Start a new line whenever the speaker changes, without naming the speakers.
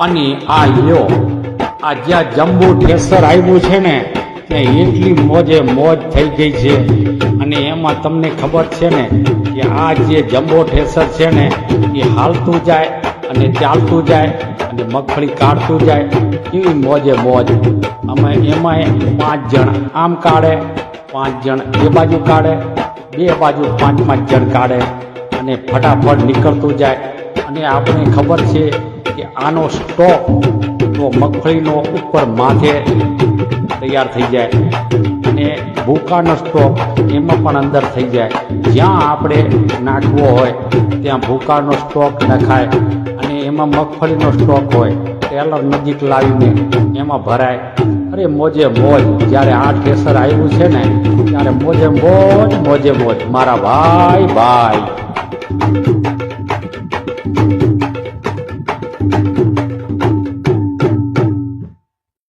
અને આ લ્યો આ જ્યાં જમ્બો ઠેસર આવ્યું છે ને ત્યાં એટલી મોજે મોજ થઈ ગઈ છે. અને એમાં તમને ખબર છે ને કે આ જે જમ્બો ઠેસર છે ને એ હાલતું જાય અને ચાલતું જાય અને મગફળી કાઢતું જાય. કેવી મોજે મોજ. અમે એમાંય 5 જણ આમ કાઢે, 5 જણ એ બાજુ કાઢે, બે બાજુ 5-5 જણ કાઢે અને ફટાફટ નીકળતું જાય. અને આપણે ખબર છે કે આનો સ્ટોક તો મગફળીનો ઉપર માથે તૈયાર થઈ જાય અને ભૂકાનો સ્ટોક એમાં પણ અંદર થઈ જાય. જ્યાં આપણે નાખવો હોય ત્યાં ભૂકાનો સ્ટોક નખાય અને એમાં મગફળીનો સ્ટોક હોય ટેલર નજીક લાવીને એમાં ભરાય. અરે મોજે મોજ. જ્યારે આ ઠેસર આવ્યું છે ને ત્યારે મોજે મોજ મારા ભાઈ.